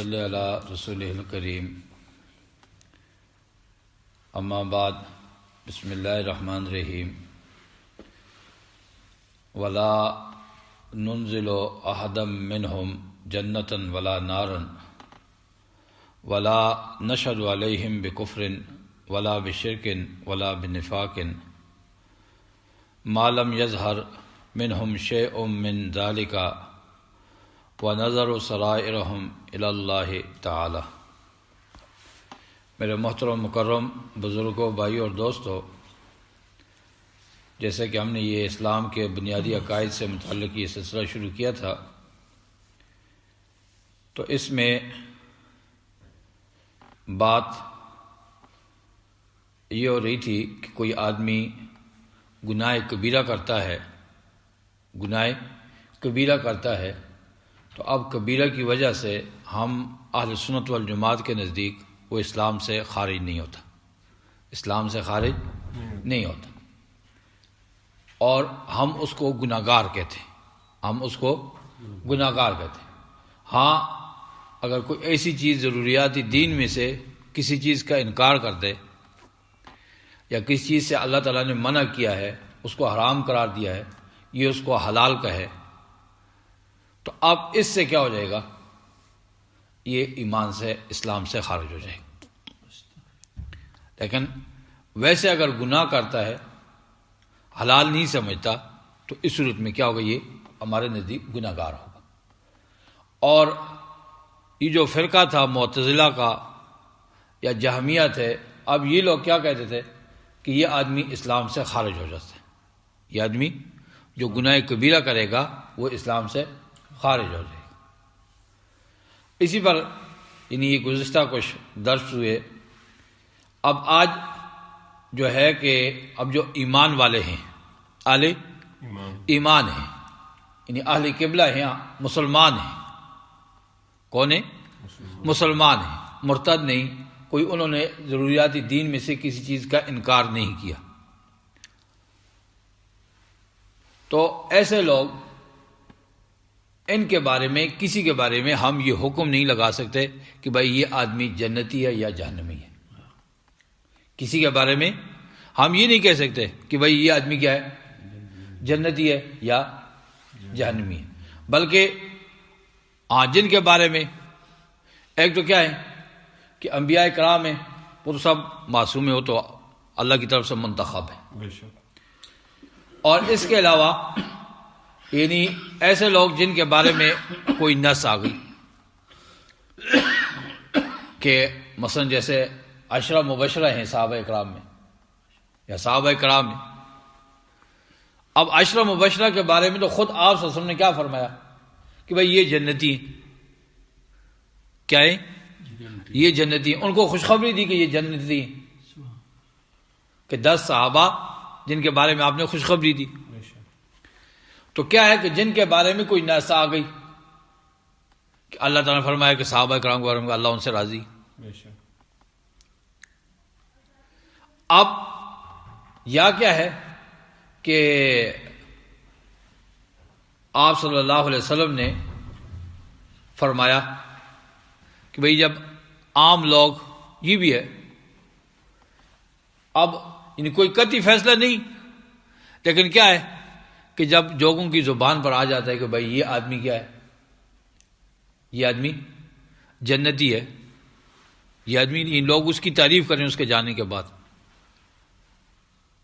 صلی علی رسولہ الکریم اما بعد بسم اللہ الرحمن الرحیم ولا ننزل احدا منهم جنتا ولا نارا ولا نشهد علیہم بکفر ولا بشرک ولا بنفاق ما لم یظہر منهم شیء من ذلک ونظر سرائرہم الی اللہ تعالی۔ میرے محترم مکرم بزرگوں، بھائیوں اور دوستوں، جیسے کہ ہم نے یہ اسلام کے بنیادی عقائد سے متعلق یہ سلسلہ شروع کیا تھا، تو اس میں بات یہ ہو رہی تھی کہ کوئی آدمی گناہ کبیرہ کرتا ہے، گناہ کبیرہ کرتا ہے، تو اب کبیرہ کی وجہ سے ہم اہل سنت والجماعت کے نزدیک وہ اسلام سے خارج نہیں ہوتا، اسلام سے خارج نہیں ہوتا، اور ہم اس کو گناہگار کہتے ہیں، ہم اس کو گناہگار کہتے ہیں۔ ہاں، اگر کوئی ایسی چیز ضروریات دین میں سے کسی چیز کا انکار کر دے یا کسی چیز سے اللہ تعالیٰ نے منع کیا ہے، اس کو حرام قرار دیا ہے، یہ اس کو حلال کہے، تو اب اس سے کیا ہو جائے گا؟ یہ ایمان سے، اسلام سے خارج ہو جائے گا۔ لیکن ویسے اگر گناہ کرتا ہے، حلال نہیں سمجھتا، تو اس صورت میں کیا ہوگا؟ یہ ہمارے نزدیک گناہ گار ہوگا۔ اور یہ جو فرقہ تھا معتزلہ کا یا جہمیہ تھے، اب یہ لوگ کیا کہتے تھے کہ یہ آدمی اسلام سے خارج ہو جاتا ہے، یہ آدمی جو گناہ کبیرہ کرے گا وہ اسلام سے خارج ہو جائے گا۔ اسی پر یعنی یہ گزشتہ کچھ درس ہوئے۔ اب آج جو ہے کہ اب جو ایمان والے ہیں، اہل ایمان ہیں، یعنی اہل قبلہ ہیں، مسلمان ہیں، کون ہیں؟ مسلمان ہیں، مرتد نہیں، کوئی انہوں نے ضروریات دین میں سے کسی چیز کا انکار نہیں کیا۔ تو ایسے لوگ، ان کے بارے میں، کسی کے بارے میں ہم یہ حکم نہیں لگا سکتے کہ بھائی یہ آدمی جنتی ہے یا جہنمی ہے۔ کسی کے بارے میں ہم یہ نہیں کہہ سکتے کہ بھائی یہ آدمی کیا ہے؟ جنتی ہے یا جہنمی ہے۔ بلکہ جن کے بارے میں ایک تو کیا ہے کہ انبیاء کرام ہیں، وہ تو سب معصوم ہیں، وہ تو اللہ کی طرف سے منتخب ہے۔ اور اس کے علاوہ یعنی ایسے لوگ جن کے بارے میں کوئی نص آ گئی کہ مثلا جیسے عشرہ مبشرہ ہیں صحابہ کرام میں یا صحابہ کرام میں، اب عشرہ مبشرہ کے بارے میں تو خود آپ صلی اللہ علیہ وسلم نے کیا فرمایا کہ بھائی یہ جنتی ہیں۔ کیا ہے؟ یہ جنتی ہیں، ان کو خوشخبری دی کہ یہ جنتی ہیں، کہ 10 صحابہ جن کے بارے میں آپ نے خوشخبری دی۔ تو کیا ہے کہ جن کے بارے میں کوئی نص آ گئی کہ اللہ تعالیٰ نے فرمایا کہ صحابہ کرام کے بارے میں اللہ ان سے راضی۔ اب یا کیا ہے کہ آپ صلی اللہ علیہ وسلم نے فرمایا کہ بھئی جب عام لوگ، یہ بھی ہے، اب یعنی کوئی قطعی فیصلہ نہیں، لیکن کیا ہے کہ جب لوگوں کی زبان پر آ جاتا ہے کہ بھائی یہ آدمی کیا ہے؟ یہ آدمی جنتی ہے، یہ آدمی، ان لوگ اس کی تعریف کریں اس کے جانے کے بعد،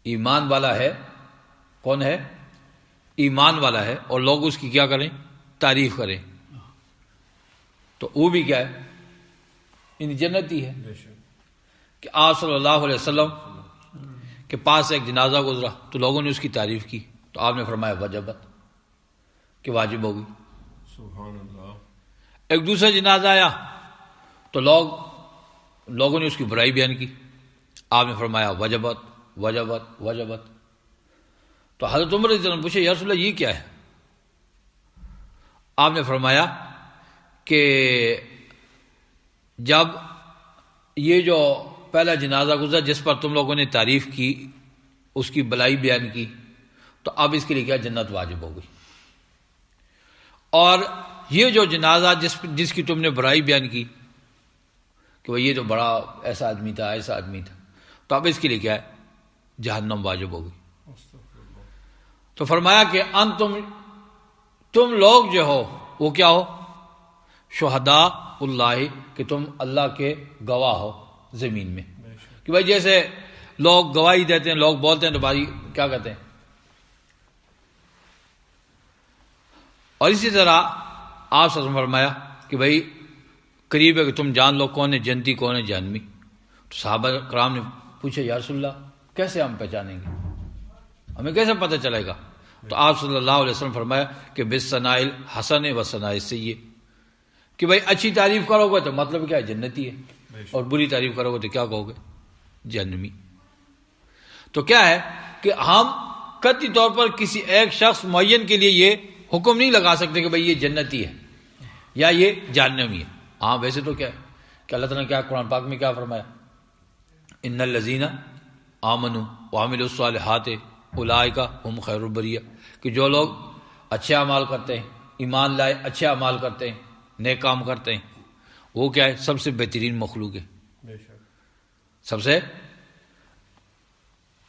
ایمان والا ہے، کون ہے؟ ایمان والا ہے، اور لوگ اس کی کیا کریں؟ تعریف کریں، تو وہ بھی کیا ہے؟ ان جنتی ہے۔ کہ آپ صلی اللہ علیہ وسلم کے پاس ایک جنازہ گزرا تو لوگوں نے اس کی تعریف کی، تو آپ نے فرمایا وجبت، کہ واجب ہوگی۔ سبحان اللہ۔ ایک دوسرا جنازہ آیا تو لوگوں نے اس کی برائی بیان کی، آپ نے فرمایا وجبت وجبت وجبت۔ تو حضرت عمر رضی اللہ عنہ پوچھے یا رسول اللہ یہ کیا ہے؟ آپ نے فرمایا کہ جب یہ جو پہلا جنازہ گزرا جس پر تم لوگوں نے تعریف کی، اس کی بلائی بیان کی، تو اب اس کے لیے کیا؟ جنت واجب ہو گئی۔ اور یہ جو جنازہ جس کی تم نے برائی بیان کی کہ بھئی یہ تو بڑا ایسا آدمی تھا، ایسا آدمی تھا، تو اب اس کے لیے کیا ہے؟ جہنم واجب ہوگی۔ تو فرمایا کہ تم لوگ جو ہو وہ کیا ہو؟ شہداء اللہ، کہ تم اللہ کے گواہ ہو زمین میں۔ کہ بھائی جیسے لوگ گواہی دیتے ہیں، لوگ بولتے ہیں تو بھائی کیا کہتے ہیں؟ اور اسی طرح آپ سے فرمایا کہ بھائی قریب ہے کہ تم جان لو کون ہے جنتی کون ہے جہنمی۔ تو صحابہ کرام نے پوچھا یا رسول اللہ کیسے ہم پہچانیں گے، ہمیں کیسے پتہ چلے گا؟ تو آپ صلی اللہ علیہ وسلم فرمایا کہ بالثناء الحسن و ثناء السیء، کہ بھائی اچھی تعریف کرو گے تو مطلب کیا ہے؟ جنتی ہے، اور بری تعریف کرو گے تو کیا کہو گے؟ جہنمی۔ تو کیا ہے کہ ہم قطعی طور پر کسی ایک شخص معین کے لیے یہ حکم نہیں لگا سکتے کہ بھئی یہ جنتی ہے یا یہ جہنمی ہے۔ ہاں ویسے تو کیا ہے کہ اللہ تعالیٰ نے کیا قرآن پاک میں کیا فرمایا؟ ان الذین آمنوا وعملوا الصالحات اولئک هم خیر البریہ، کہ جو لوگ اچھے اعمال کرتے ہیں، ایمان لائے، اچھے اعمال کرتے ہیں، نیک کام کرتے ہیں، وہ کیا ہے؟ سب سے بہترین مخلوق ہے، سب سے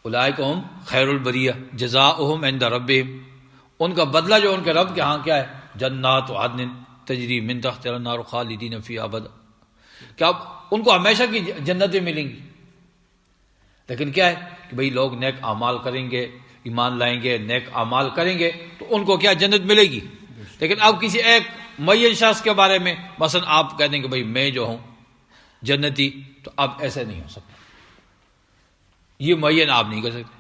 اولئک هم خیر البریہ جزاؤہم عند ربہم، ان کا بدلہ جو ان کے رب کے ہاں کیا ہے؟ جنات عدن تجری من تحتہا الانہار خالدین فیہا ابدا، کہ اب ان کو ہمیشہ کی جنتیں ملیں گی۔ لیکن کیا ہے کہ بھئی لوگ نیک اعمال کریں گے، ایمان لائیں گے، نیک اعمال کریں گے تو ان کو کیا جنت ملے گی۔ لیکن اب کسی ایک معین شخص کے بارے میں مثلا آپ کہہ دیں کہ بھئی میں جو ہوں جنتی، تو اب ایسے نہیں ہو سکتا، یہ معین آپ نہیں کر سکتے۔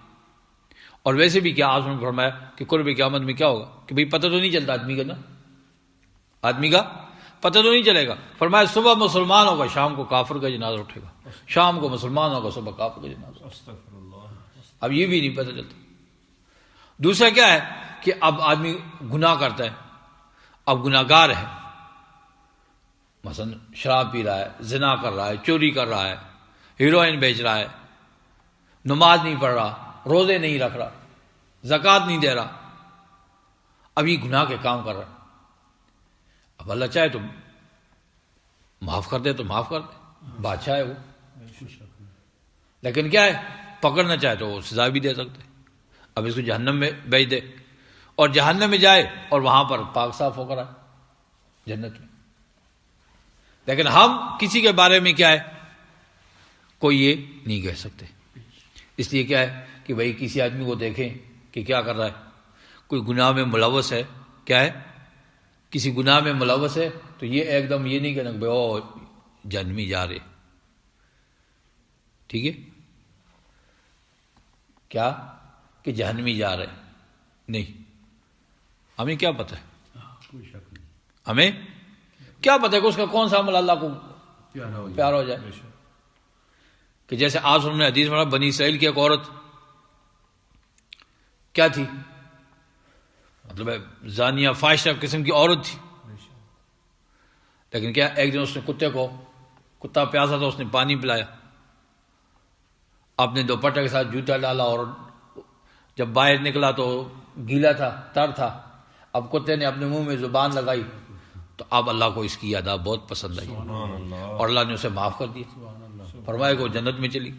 اور ویسے بھی کیا آپ نے فرمایا کہ قرب قیامت میں کیا ہوگا کہ بھئی پتہ تو نہیں چلتا آدمی کا، نا آدمی کا پتہ تو نہیں چلے گا۔ فرمایا صبح مسلمان ہوگا شام کو کافر کا جنازہ اٹھے گا، شام کو مسلمان ہوگا صبح کافر کا جنازہ۔ اب یہ بھی نہیں پتہ چلتا۔ دوسرا کیا ہے کہ اب آدمی گناہ کرتا ہے، اب گناہ گار ہے، مثلا شراب پی رہا ہے، زنا کر رہا ہے، چوری کر رہا ہے، ہیروئن بیچ رہا ہے، نماز نہیں پڑھ رہا، روزے نہیں رکھ رہا، زکوٰۃ نہیں دے رہا، اب یہ گناہ کے کام کر رہا ہے۔ اب اللہ چاہے تو معاف کر دے تو معاف کر دے، بادشاہ ہے وہ، لیکن کیا ہے پکڑنا چاہے تو وہ سزا بھی دے سکتے۔ اب اس کو جہنم میں بھیج دے اور جہنم میں جائے اور وہاں پر پاک صاف ہو کر آئے جنت میں۔ لیکن ہم کسی کے بارے میں کیا ہے کوئی یہ نہیں کہہ سکتے، اس لیے کیا ہے کہ بھئی کسی آدمی کو دیکھیں کہ کیا کر رہا ہے، کوئی گناہ میں ملوث ہے، کیا ہے کسی گناہ میں ملوث ہے، تو یہ ایک دم یہ نہیں کہنا کہ بھئی او جہنمی جا رہے، ٹھیک ہے، کیا کہ جہنمی جا رہے نہیں، ہمیں کیا پتہ ہے، ہمیں کیا پتہ ہے کہ اس کا کون سا عمل اللہ کو پیارا ہو جائے۔ کہ جیسے آج ہم نے حدیث میں بنی اسرائیل کی ایک عورت کیا تھی، مطلب زانیہ فاحشہ قسم کی عورت تھی، لیکن کیا ایک دن اس نے کتا پیاسا تھا، اس نے پانی پلایا، اپنے دوپٹے کے ساتھ جوتا ڈالا، اور جب باہر نکلا تو گیلا تھا، تر تھا، اب کتے نے اپنے منہ میں زبان لگائی، تو اب اللہ کو اس کی ادا بہت پسند آئی اور اللہ نے اسے معاف کر دیا، فرمایا کہ وہ جنت میں چلی۔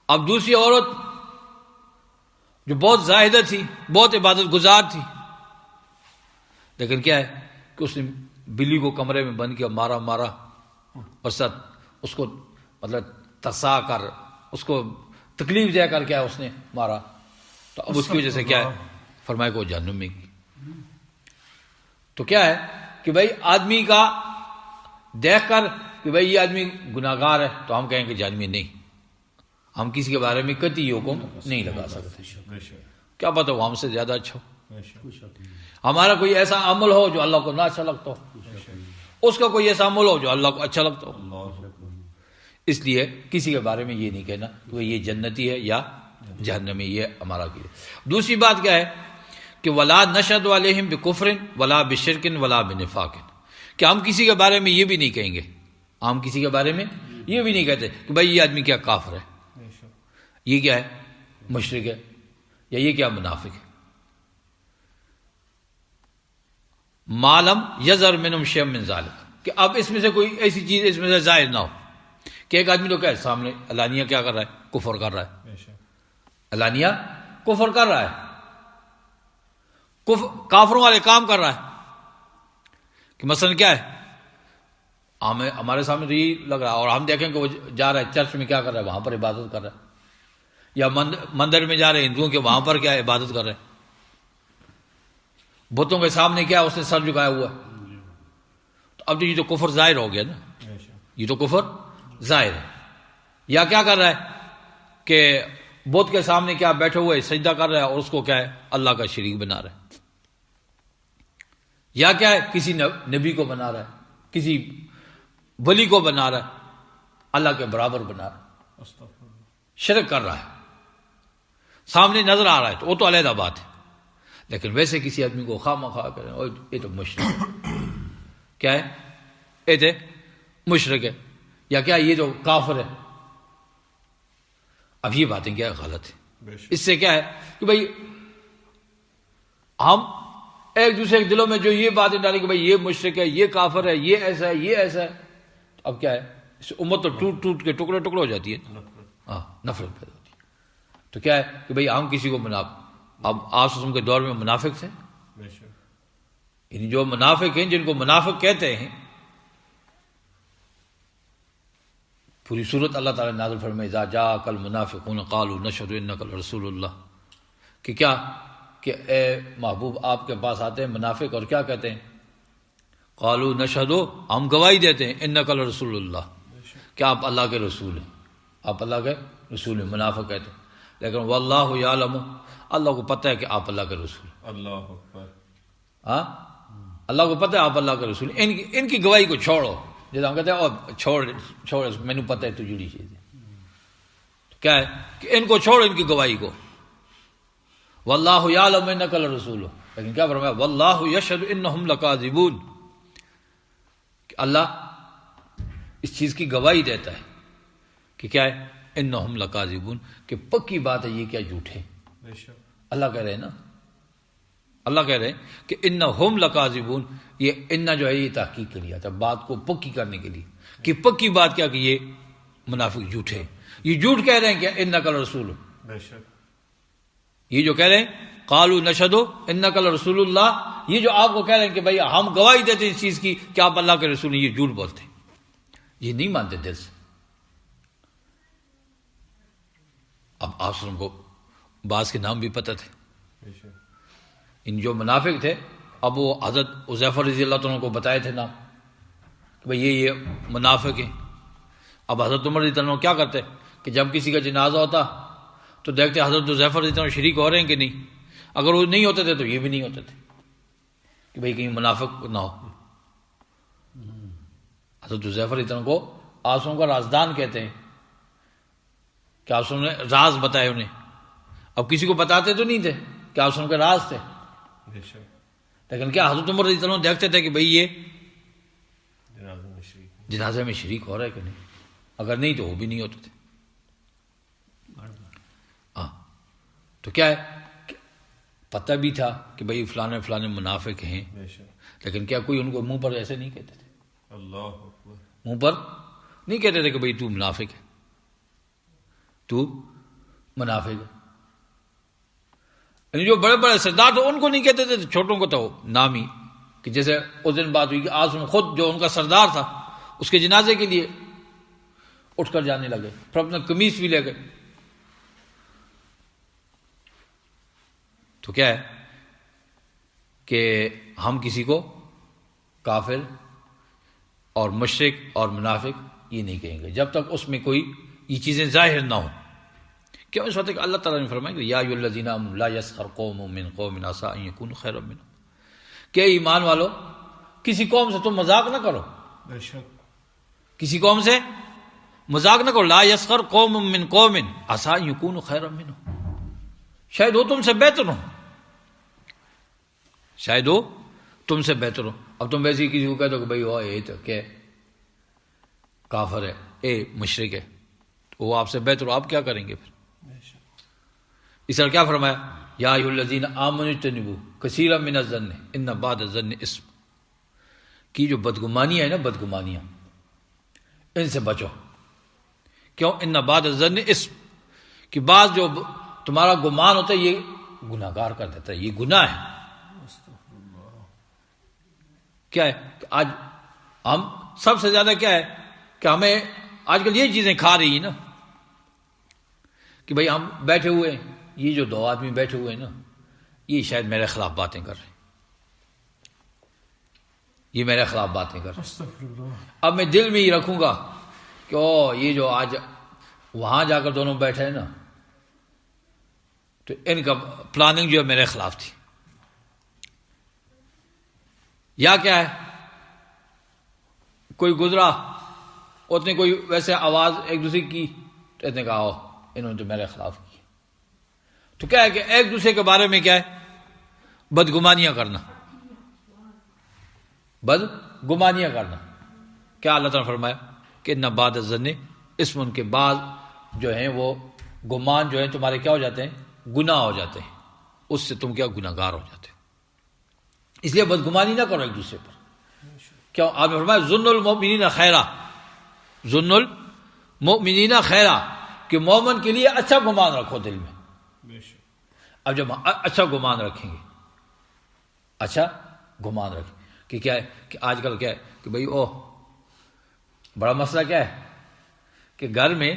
اب دوسری عورت جو بہت زاہدہ تھی، بہت عبادت گزار تھی، لیکن کیا ہے کہ اس نے بلی کو کمرے میں بند کیا، مارا اور ساتھ اس کو مطلب ترسا کر، اس کو تکلیف دے کر کیا اس نے مارا، تو اب اس کی وجہ سے کیا ہے فرمایا کہ وہ جہنم میں گئی۔ تو کیا ہے کہ بھائی آدمی کا دیکھ کر کہ بھائی یہ آدمی گناہ گار ہے تو ہم کہیں کہ جہنمی نہیں، ہم کسی کے بارے میں قطعی حکم نہیں لگا سکتے، کیا پتہ وہ ہم سے زیادہ اچھا ہو، ہمارا کوئی ایسا عمل ہو جو اللہ کو نہ اچھا لگتا ہو، اس کا کوئی ایسا عمل ہو جو اللہ کو اچھا لگتا ہو، اس لیے کسی کے بارے میں یہ نہیں کہنا کہ یہ جنتی ہے یا جہنمی، یہ ہمارا کی۔ دوسری بات کیا ہے کہ ولا نشهد علیہم بکفر ولا بشرک ولا بنفاق، کہ ہم کسی کے بارے میں یہ بھی نہیں کہیں گے، ہم کسی کے بارے میں یہ بھی نہیں کہتے کہ بھائی یہ آدمی کیا کافر ہے، یہ کیا ہے مشرک ہے، یا یہ کیا منافق ہے۔ معلم یظہر منہم شیء من ذالک، کہ اب اس میں سے کوئی ایسی چیز اس میں سے ظاہر نہ ہو کہ ایک آدمی تو کیا ہے سامنے علانیہ کیا کر رہا ہے، کفر کر رہا ہے، بے شک علانیہ کفر کر رہا ہے، کافروں والے کام کر رہا ہے، کہ مثلا کیا ہے ہمارے سامنے تو یہی لگ رہا ہے، اور ہم دیکھیں کہ وہ جا رہا ہے چرچ میں کیا کر رہا ہے، وہاں پر عبادت کر رہا ہے، یا مندر میں جا رہے ہیں ہندوؤں کے، وہاں پر کیا عبادت کر رہے ہیں، بتوں کے سامنے کیا اس نے سر جھکایا ہوا ہے، تو اب یہ تو کفر ظاہر ہو گیا نا، بے شک یہ تو کفر ظاہر ہے۔ یا کیا کر رہا ہے کہ بت کے سامنے کیا بیٹھے ہوئے سجدہ کر رہا ہے اور اس کو کیا ہے اللہ کا شریک بنا رہا ہے، یا کیا ہے کسی نبی کو بنا رہا ہے، کسی ولی کو بنا رہا ہے، اللہ کے برابر بنا رہا ہے، استغفر اللہ۔ شرک کر رہا ہے، سامنے نظر آ رہا ہے تو وہ تو علیحدہ بات ہے، لیکن ویسے کسی آدمی کو خواہ مخواہ کریں اور یہ تو مشرک ہے، کیا ہے یہ تو مشرک ہے، یا کیا یہ تو کافر ہے۔ اب یہ باتیں کیا غلط ہے، بے شک اس سے کیا ہے کہ بھائی ہم ایک دوسرے کے دلوں میں جو یہ باتیں ڈالیں کہ بھائی یہ مشرک ہے، یہ کافر ہے، یہ ایسا ہے، یہ ایسا ہے، تو اب کیا ہے اس سے امت تو ٹوٹ ٹوٹ کے ٹکڑے ٹکڑے ہو جاتی ہے، نفرت ہاں نفرت پیدا ہوتی ہے۔ تو کیا ہے کہ بھائی ہم کسی کو اب آپ کے دور میں منافق تھے، بے شک یعنی جو منافق ہیں جن کو منافق کہتے ہیں، پوری صورت اللہ تعالیٰ نے نازل فرمائی اذا جاءک المنافقون قالوا نشهد انک لرسول اللہ، کہ کیا کہ اے محبوب آپ کے پاس آتے ہیں منافق اور کیا کہتے ہیں، قالوا نشهد ہم گواہی دیتے ہیں انک لرسول اللہ، کہ آپ اللہ کے رسول ہیں، آپ اللہ کے رسول ہیں، منافق کہتے ہیں، لیکن واللہ یعلم اللہ کو پتہ ہے کہ آپ اللہ کے رسول ہیں، اللہ اکبر۔ ہاں اللہ کو پتہ ہے آپ اللہ کے رسول ہیں، ان کی گواہی کو چھوڑو، جیسے ہم کہتے ہیں اور چھوڑ میں نے پتہ ہے تو جڑی چیز ہے، تو کیا ہے کہ ان کو چھوڑو، ان کی گواہی کو، واللہ یعلم انک لرسول، لیکن کیا فرمایا واللہ یشہد انہم لکاذبون، کہ اللہ اس چیز کی گواہی دیتا ہے کہ کیا ہے انہم لکاذبون، کہ پکی بات ہے یہ کیا جھوٹے، بے شک اللہ کہہ رہے ہیں نا، اللہ کہہ رہے ہیں کہ انہم لکاذبون، یہ ان جو ہے یہ تحقیق کے لیے آتا ہے، بات کو پکی کرنے کے لیے، کہ پکی بات کیا کہ یہ منافق جھوٹے ہیں، یہ جھوٹ کہہ رہے ہیں کہ انک لرسول، بے شک یہ جو کہہ رہے ہیں قالوا نشہد انک لرسول اللہ، یہ جو آپ کو کہہ رہے ہیں کہ بھائی ہم گواہی دیتے ہیں اس چیز کی کہ آپ اللہ کے رسول ہیں، یہ جھوٹ بولتے ہیں، یہ نہیں مانتے دل سے۔ اب آپ کو بعض کے نام بھی پتہ تھے، بے شک ان جو منافق تھے اب وہ حضرت حذیفہ رضی اللہ عنہ کو بتائے تھے نام کہ بھئی یہ منافق ہیں۔ اب حضرت عمر رضی اللہ عنہ کیا کرتے کہ جب کسی کا جنازہ ہوتا تو دیکھتے حضرت حذیفہ رضی اللہ عنہ شریک ہو رہے ہیں کہ نہیں، اگر وہ نہیں ہوتے تھے تو یہ بھی نہیں ہوتے تھے کہ بھئی کہیں منافق نہ ہو۔ حضرت حذیفہ رضی اللہ عنہ کو آنسوؤں کا رازدان کہتے ہیں کہ آنسوؤں نے راز بتائے انہیں، اب کسی کو بتاتے تو نہیں تھے کہ آنسوؤں کے راز تھے، بے شک لیکن کیا حضرت عمر رضی اللہ عنہ دیکھتے تھے کہ بھئی یہ جنازہ میں شریک جنازے میں شریک ہو رہا ہے کہ نہیں، اگر نہیں تو وہ بھی نہیں ہوتے تھے۔ ہاں تو کیا ہے کہ پتہ بھی تھا کہ بھئی فلانے فلانے منافق ہیں، بے شک لیکن کیا کوئی ان کو منہ پر ایسے نہیں کہتے تھے، اللہ اکبر۔ منہ پر نہیں کہتے تھے کہ بھئی تو منافق ہے، تو منافق ہے۔ یعنی جو بڑے بڑے سردار تھے ان کو نہیں کہتے تھے، چھوٹوں کو تو نام ہی، کہ جیسے اس دن بات ہوئی کہ آسم خود جو ان کا سردار تھا اس کے جنازے کے لیے اٹھ کر جانے لگے، پھر اپنا قمیص بھی لے گئے۔ تو کیا ہے کہ ہم کسی کو کافر اور مشرک اور منافق یہ نہیں کہیں گے جب تک اس میں کوئی یہ چیزیں ظاہر نہ ہوں۔ کیوں اس وقت کہ اللہ تعالیٰ نے فرمایا کہ یا ایھا الذین آمنوا لا یسخر قوم من قوم عسى ان یکونوا خیرا منهم، کہ ایمان والو کسی قوم سے تم مذاق نہ کرو، بے شک کسی قوم سے مذاق نہ کرو، لا یسخر قوم من قوم عسى ان یکونوا خیرا منهم، شاید وہ تم سے بہتر ہو، شاید وہ تم سے بہتر ہو۔ اب تم ویسے ہی کسی کو کہہ دو کہ بھائی وہ یہ تو کیا کافر ہے، اے مشرک ہے، تو وہ آپ سے بہتر ہو، آپ کیا کریں گے پھر؟ بے شک اس طرح کیا فرمایا یا ایھا الذین آمنوا اجتنبوا کثیرا من الظن ان بعض الظن اسم، کی جو بدگمانیاں ہیں نا، بدگمانیاں، ان سے بچو. کیوں؟ ان بعض الظن اسم، کہ بعض جو تمہارا گمان ہوتا ہے یہ گناہ گار کر دیتا ہے، یہ گناہ ہے. کیا ہے کہ آج ہم سب سے زیادہ کیا ہے کہ ہمیں آج کل یہ چیزیں کھا رہی ہیں نا، کہ بھئی ہم بیٹھے ہوئے ہیں، یہ جو دو آدمی بیٹھے ہوئے ہیں نا، یہ شاید میرے خلاف باتیں کر رہے ہیں، یہ میرے خلاف باتیں کر رہے ہیں. استغفر اللہ. اب میں دل میں ہی رکھوں گا کہ او یہ جو آج وہاں جا کر دونوں بیٹھے ہیں نا، تو ان کا پلاننگ جو ہے میرے خلاف تھی. یا کیا ہے، کوئی گزرا، اس نے کوئی ویسے آواز ایک دوسرے کی، تو اس نے کہا انہوں نے تو میرے خلاف کی. تو کیا ہے کہ ایک دوسرے کے بارے میں کیا ہے، بدگمانیاں کرنا، بدگمانیاں کرنا. کیا اللہ تعالیٰ نے فرمایا کہ نہ بعد الظن اسم، ان کے بعد جو ہیں وہ گمان جو ہیں تمہارے کیا ہو جاتے ہیں، گناہ ہو جاتے ہیں، اس سے تم کیا گناہ گار ہو جاتے ہیں. اس لیے بدگمانی نہ کرو ایک دوسرے پر. کیوں؟ آپ نے فرمایا ظن المؤمنین خیرا، ظن المؤمنین خیرا، کہ مومن کے لیے اچھا گمان رکھو دل میں. بے شک. اب جب اچھا گمان رکھیں گے، اچھا گمان رکھیں کہ کیا ہے کہ آج کل کیا ہے کہ بھئی بڑا مسئلہ کیا ہے کہ گھر میں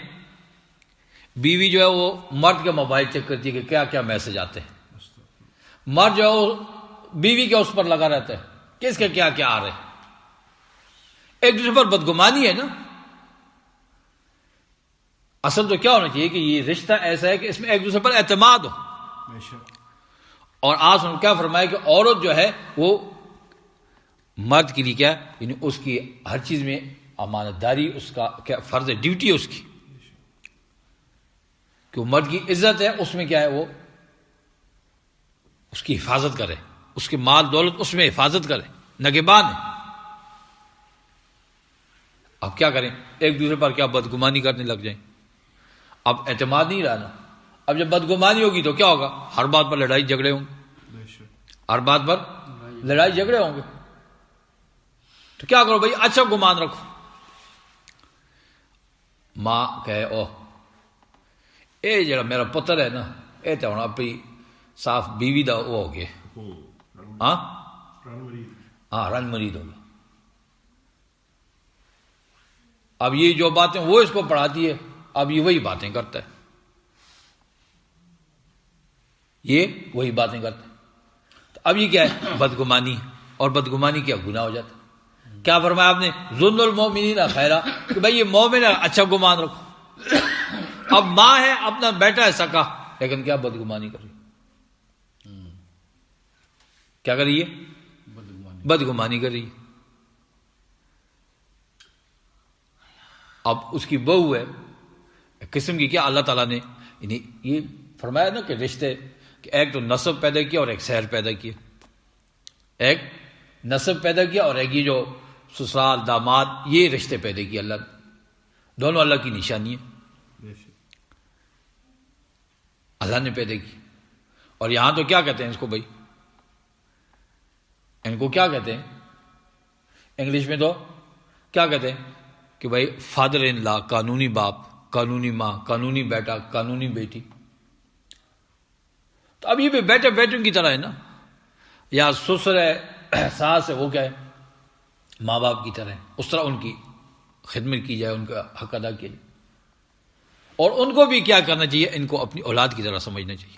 بیوی جو ہے وہ مرد کے موبائل چیک کرتی ہے کہ کیا کیا میسج آتے ہیں، مرد جو ہے وہ بیوی کے اس پر لگا رہتا ہے کہ اس کے کیا کیا آ رہے ہیں. ایک دوسرے پر بدگمانی ہے نا. اصل تو کیا ہونا چاہیے کہ یہ رشتہ ایسا ہے کہ اس میں ایک دوسرے پر اعتماد ہو. بے شک. اور آج ہم کیا فرمایا کہ عورت جو ہے وہ مرد کے لیے کیا ہے، یعنی اس کی ہر چیز میں امانت داری، اس کا کیا فرض ہے، ڈیوٹی ہے اس کی، کہ وہ مرد کی عزت ہے، اس میں کیا ہے وہ اس کی حفاظت کرے، اس کے مال دولت اس میں حفاظت کرے، نگہبان ہے. اب کیا کریں، ایک دوسرے پر کیا بدگمانی کرنے لگ جائیں. اب اعتماد نہیں رہنا. اب جب بدگمانی ہوگی تو کیا ہوگا، ہر بات پر لڑائی جھگڑے ہوں گے، بے شک. ہر بات پر لڑائی جھگڑے ہوں گے. تو کیا کرو بھائی، اچھا گمان رکھو. ماں کہے اے جڑا میرا پتر ہے نا، اے تو ہوں اپنی صاف بیوی دا وہ ہو گیا، ہاں ہاں رن مرید ہو گیا. اب یہ جو باتیں وہ اس کو پڑھاتی ہے، اب یہ وہی باتیں کرتا ہے، یہ وہی باتیں کرتا ہے. تو اب یہ کیا ہے، بدگمانی. اور بدگمانی کیا گناہ ہو جاتا ہے. کیا فرمایا آپ نے، ظن المؤمنین خیرا، کہ بھائی یہ مومن ہے، اچھا گمان رکھو. اب ماں ہے، اپنا بیٹا ہے سکا، لیکن کیا بدگمانی کر رہی، کیا کر رہی ہے، بدگمانی کر رہی ہے. اب اس کی بہو ہے ایک قسم کی، کیا اللہ تعالیٰ نے یعنی یہ فرمایا نا کہ رشتے، کہ ایک تو نسب پیدا کیا اور ایک سحر پیدا کیا. ایک نسب پیدا کیا اور ایک یہ جو سسرال داماد، یہ رشتے پیدا کیے اللہ نے. دونوں اللہ کی نشانی ہے، بے شک. اللہ نے پیدا کی. اور یہاں تو کیا کہتے ہیں اس کو بھائی، ان کو کیا کہتے ہیں انگلش میں، تو کیا کہتے ہیں کہ بھائی فادر ان لا، قانونی باپ، قانونی ماں، قانونی بیٹا، قانونی بیٹی. تو اب یہ بھی بیٹے بیٹوں کی طرح ہے نا، یا سسر ہے، ساس ہے، وہ کیا ہے ماں باپ کی طرح ہے. اس طرح ان کی خدمت کی جائے، ان کا حق ادا کیا جائے. اور ان کو بھی کیا کرنا چاہیے، ان کو اپنی اولاد کی طرح سمجھنا چاہیے.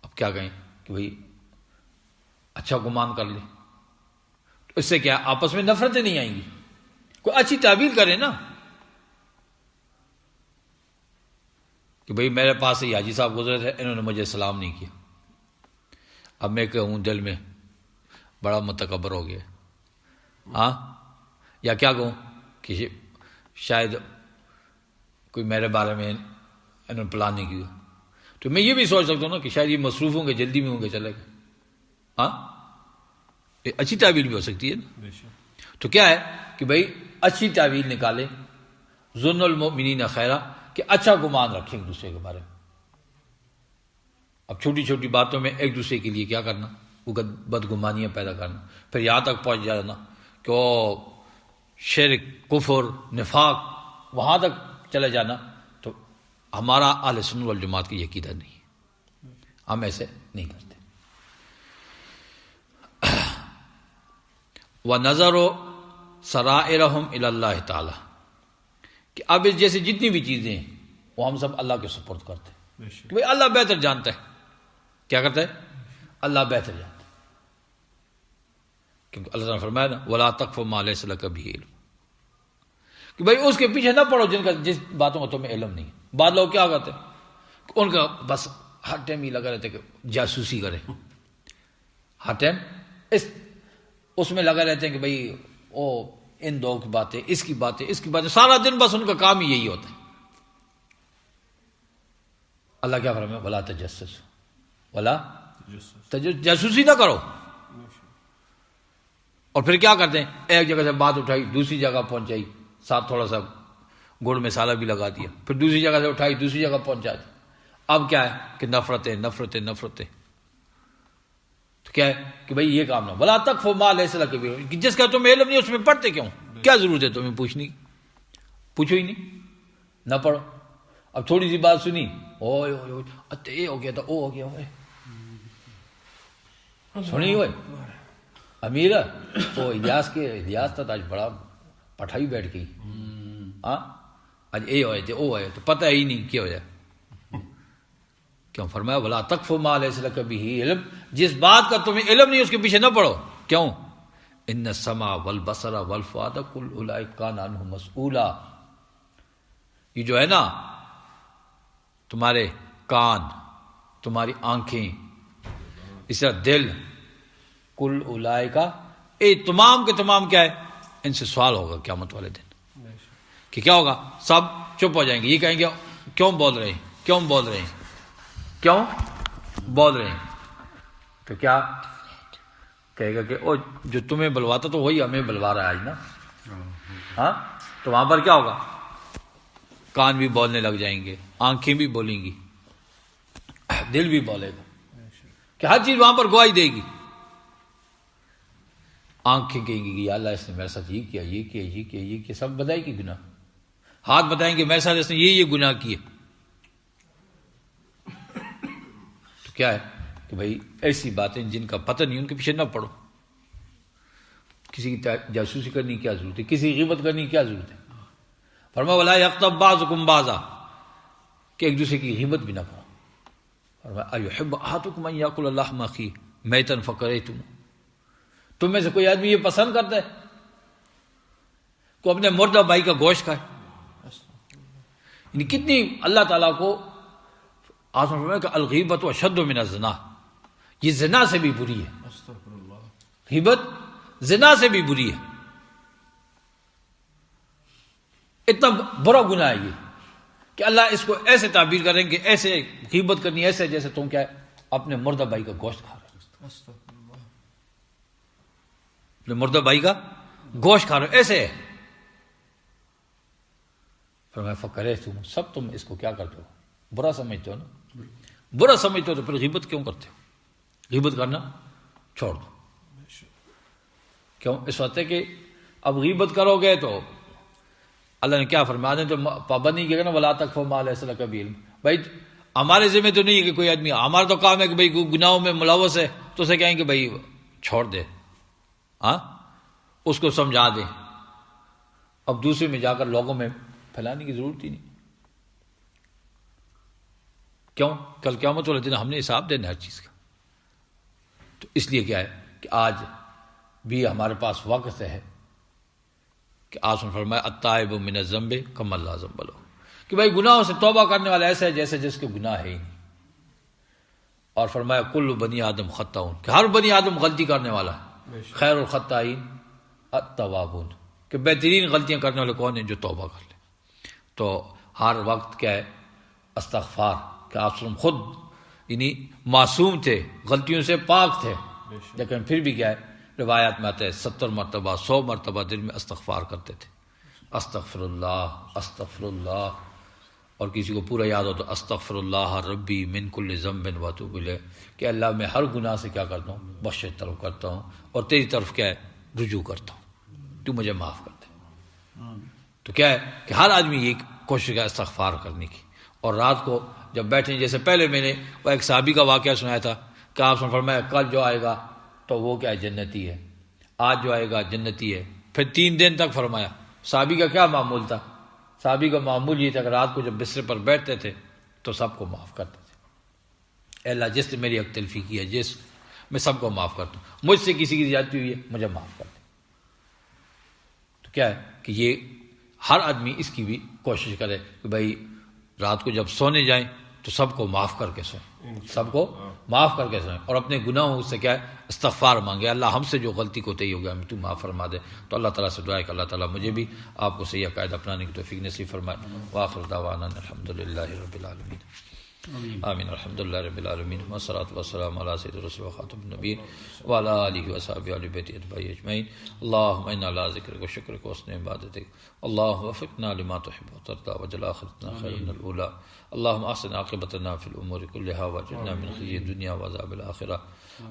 اب کیا کہیں کہ بھائی اچھا گمان کر لیں، تو اس سے کیا آپس میں نفرتیں نہیں آئیں گی. کوئی اچھی تعبیر کرے نا، کہ بھئی میرے پاس سے حاجی صاحب گزرے تھے، انہوں نے مجھے سلام نہیں کیا. اب میں کہوں دل میں بڑا متکبر ہو گیا، ہاں، یا کیا کہوں کہ شاید کوئی میرے بارے میں انہوں نے پلان نہیں کیا. تو میں یہ بھی سوچ سکتا ہوں نا کہ شاید یہ مصروف ہوں گے، جلدی میں ہوں گے، چلے گئے. ہاں، یہ اچھی تعبیر بھی ہو سکتی ہے نا. بے شک. تو کیا ہے کہ بھئی اچھی تعبیر نکالے، ظن المؤمنین خیرا، کہ اچھا گمان رکھیں ایک دوسرے کے بارے میں. اب چھوٹی چھوٹی باتوں میں ایک دوسرے کے لیے کیا کرنا، بدگمانیاں پیدا کرنا، پھر یہاں تک پہنچ جانا کہ وہ شرک، کفر، نفاق وہاں تک چلے جانا، تو ہمارا اہل سنت والجماعت کی عقیدہ نہیں، ہم ایسے نہیں کرتے۔ وَنَظَرُ سَرَائِرَهُمْ إِلَى اللَّهِ تعالیٰ، کہ اب اس جیسی جتنی بھی چیزیں ہیں وہ ہم سب اللہ کے سپرد کرتے ہیں کہ بھئی اللہ بہتر جانتا ہے۔ کیا کرتا ہے؟ اللہ بہتر جانتا ہے، کیونکہ اللہ تعالیٰ نے فرمایا نا وَلَا تَقْفُ مَا لَيْسَ لَكَ بِهِ عِلْمٌ، کہ بھئی اس کے پیچھے نہ پڑو جس باتوں کا تمہیں علم نہیں۔ بعض لوگ کیا کرتے ہیں، ان کا بس ہر ٹائم ہی لگا رہتے کہ جاسوسی کریں، ہر ٹائم اس میں لگا رہتے ہیں کہ بھئی او ان دو کی باتیں، اس کی باتیں، سارا دن بس ان کا کام ہی یہی ہوتا ہے۔ اللہ کیا فرمایا؟ ولا تجسسوا، ولا جاسوسی نہ کرو۔ اور پھر کیا کرتے ہیں، ایک جگہ سے بات اٹھائی دوسری جگہ پہنچائی، ساتھ تھوڑا سا گڑ مسالہ بھی لگا دیا، پھر دوسری جگہ سے اٹھائی دوسری جگہ پہنچا دی۔ اب کیا ہے کہ نفرتیں، تو کیا ہے کہ بھئی یہ کام نہ، ولا تقف ما لیس لک بہ، جس کا تمہیں علم نہیں اس میں پڑھتے کیوں؟ کیا ضرورت ہے تمہیں پوچھنے کی؟ پوچھو ہی نہیں، نہ پڑھو۔ اب تھوڑی سی بات سنی، اوئے یہ ہو گیا تھا، وہ ہو گیا، سنی ہوئے امیر وہ الیاس تھا، آج بڑا پٹھائی بیٹھ گئی، ہاں آج اے ہوئے تھے، او ہوئے تو پتہ ہی نہیں کیا ہو جائے۔ کیوں فرمایا ولا تقف ما لیس لک بہ علم، جس بات کا تمہیں علم نہیں اس کے پیچھے نہ پڑو۔ کیوں؟ ان السمع والبصر والفؤاد کل اولئک کان عنہ مسئولا، یہ جو ہے نا تمہارے کان، تمہاری آنکھیں، اس طرح دل، کل اولئک، اے تمام کے تمام کیا ہے، ان سے سوال ہوگا قیامت والے دن، کہ کیا ہوگا؟ سب چپ ہو جائیں گے، یہ کہیں گے کیوں بول رہے ہیں، تو کیا کہے گا کہ او جو تمہیں بلواتا تو وہی ہمیں بلوا رہا ہے آج نا، ہاں، تو وہاں پر کیا ہوگا؟ کان بھی بولنے لگ جائیں گے، آنکھیں بھی بولیں گی، دل بھی بولے گا، کہ ہر چیز وہاں پر گواہی دے گی۔ آنکھیں کہیں گی کہ یا اللہ اس نے میرے ساتھ یہ کیا، سب بتائے گی گناہ، ہاتھ بتائیں گے میرے ساتھ اس نے یہ گناہ کیے۔ تو کیا ہے کہ بھائی ایسی باتیں جن کا پتہ نہیں ان کے پیچھے نہ پڑو۔ کسی کی جاسوسی کرنی کی کیا ضرورت ہے، کسی کی غیبت کرنی کی کیا ضرورت ہے؟ فرمایا ولا یغتب بعضکم بعضا، کہ ایک دوسرے کی غیبت بھی نہ کرو۔ فرمایا ایحب احدکم ان یاکل لحم اخیہ میتا فکرہتموہ، تم میں سے کوئی آدمی یہ پسند کرتا ہے کہ اپنے مردہ بھائی کا گوشت کھائے؟ یعنی کتنی اللہ تعالیٰ کو آسمان فرمایا کہ الغیبت اشد من الزنا، یہ زنا سے بھی بری ہے، غیبت زنا سے بھی بری ہے، اتنا برا گناہ ہے یہ کہ اللہ اس کو ایسے تعبیر کریں کہ ایسے غیبت کرنی ایسے جیسے تم کیا ہے اپنے مردہ بھائی کا گوشت کھا رہے ہو، اپنے مردہ بھائی کا گوشت کھا رہے ہو، ایسے ہے۔ فرمایا فکرہتموہ، سب تم اس کو کیا کرتے ہو، برا سمجھتے ہو نا، برا سمجھتے ہو تو پھر غیبت کیوں کرتے ہو؟ غیبت کرنا چھوڑ دو۔ کیوں؟ اس وقت ہے کہ اب غیبت کرو گے تو اللہ نے کیا فرمایا، تو پابندی کیا نا ولا تقف ما لیس لک بہ علم، بھائی ہمارے ذمہ تو نہیں ہے کہ کوئی آدمی، ہمارا تو کام ہے کہ بھائی گناہوں میں ملوث ہے تو اسے کہیں کہ بھائی چھوڑ دے، ہاں اس کو سمجھا دے، اب دوسرے میں جا کر لوگوں میں پھیلانے کی ضرورت ہی نہیں۔ کیوں؟ کل قیامت والے دن ہم نے حساب دینا ہر چیز کا، تو اس لیے کیا ہے کہ آج بھی ہمارے پاس وقت ہے کہ آپ نے فرمایا التائب من الذنب کمن لا ذنب لہ، کہ بھائی گناہوں سے توبہ کرنے والا ایسا ہے جیسے جس کے گناہ ہے ہی نہیں، اور فرمایا کل بنی آدم خطاؤن، کہ ہر بنی آدم غلطی کرنے والا ہے، خیر الخطائین التوابون، کہ بہترین غلطیاں کرنے والے کون ہیں؟ جو توبہ کر لیں۔ تو ہر وقت کیا ہے استغفار، کہ آپ خود یعنی معصوم تھے، غلطیوں سے پاک تھے، لیکن پھر بھی کیا ہے روایات میں آتا ہے 70 مرتبہ 100 مرتبہ دن میں استغفار کرتے تھے، استغفر اللہ اور کسی کو پورا یاد ہو تو استغفر اللہ ربی من کل ذنب و اتوب الیہ، کہ اللہ میں ہر گناہ سے کیا کرتا ہوں، بخشش طلب کرتا ہوں اور تیری طرف کیا ہے، رجوع کرتا ہوں، تو مجھے معاف کر دے۔ تو کیا ہے کہ ہر آدمی یہ کوشش کا استغفار کرنے کی، اور رات کو جب بیٹھیں، جیسے پہلے میں نے وہ ایک صحابی کا واقعہ سنایا تھا کہ آپ نے فرمایا کل جو آئے گا تو وہ کیا ہے، جنتی ہے، آج جو آئے گا جنتی ہے، پھر 3 دن تک فرمایا۔ صحابی کا کیا معمول تھا؟ صحابی کا معمول یہ تھا کہ رات کو جب بستر پر بیٹھتے تھے تو سب کو معاف کرتے تھے، اے اللہ جس نے میری حق تلفی کی ہے، جس میں سب کو معاف کرتا ہوں، مجھ سے کسی کی زیادتی ہوئی ہے مجھے معاف کر دے۔ تو کیا ہے کہ یہ ہر آدمی اس کی بھی کوشش کرے کہ بھائی رات کو جب سونے جائیں تو سب کو معاف کر کے سوئیں، سب کو معاف کر کے سوئیں، اور اپنے گناہوں سے کیا ہے، استغفار مانگے، اللہ ہم سے جو غلطی کوتاہی ہو گیا ہمیں تو معاف فرما دے۔ تو اللہ تعالیٰ سے دعا ہے کہ اللہ تعالیٰ مجھے بھی آپ کو صحیح عقائد اپنانے کی توفیق نصیب فرمائے۔ وآخر دعوانا الحمدللہ رب العالمین، آمین، الحمدللہ رب العالمین، والصلاۃ والسلام علی سید الرسول وخاتم النبیین وعلی آلہ وصحبہ اہل بیت اتباعہ اجمعین۔ اللہم انا علی ذکرک وشکرک وحسن عبادتک، اللہم وفقنا لما تحب وترضى واجعل آخرتنا خیر من الاولی، اللہم احسن عاقبتنا فی الامور کلہا واجرنا من خزي الدنیا وعذاب الآخرہ،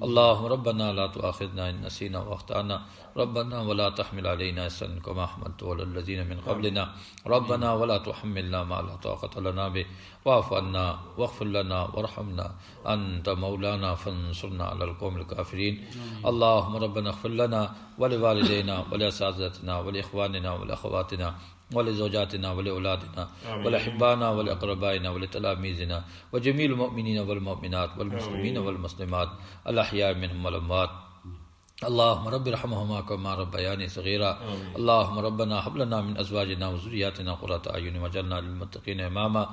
اللہم ربنا لا تؤاخذنا ان نسینا واخطأنا، ربنا ولا تحمل علينا إصرا كما حملته على الذين من قبلنا، ربنا ولا تحملنا ما لا طاقة لنا به واعف عنا واغفر لنا وارحمنا أنت مولانا فانصرنا على القوم الكافرين، اللهم ربنا اغفر لنا ولوالدينا ولأساتذتنا ولإخواننا ولأخواتنا ولزوجاتنا ولأولادنا ولأحبائنا ولأقربائنا ولتلاميذنا وجميع المؤمنين والمؤمنات والمسلمين والمسلمات الأحياء منهم والأموات، اللهم رب ارحمهما كما ربياني صغيرا، اللهم ربنا هب لنا من ازواجنا وذرياتنا قرة اعين واجعلنا للمتقين اماما،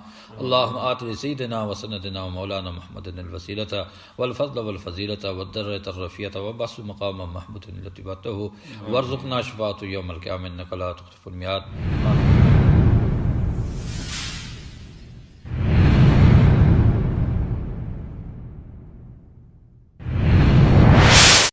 اللهم آت لسيدنا وسندنا ومولانا محمد الوسيلة والفضل والفضيلة والدرجة الرفيعة وبعث مقاما محمودا التي وعدته، وارزقنا شفاعته يوم القيامة انك لا تخلف الميعاد، آمين۔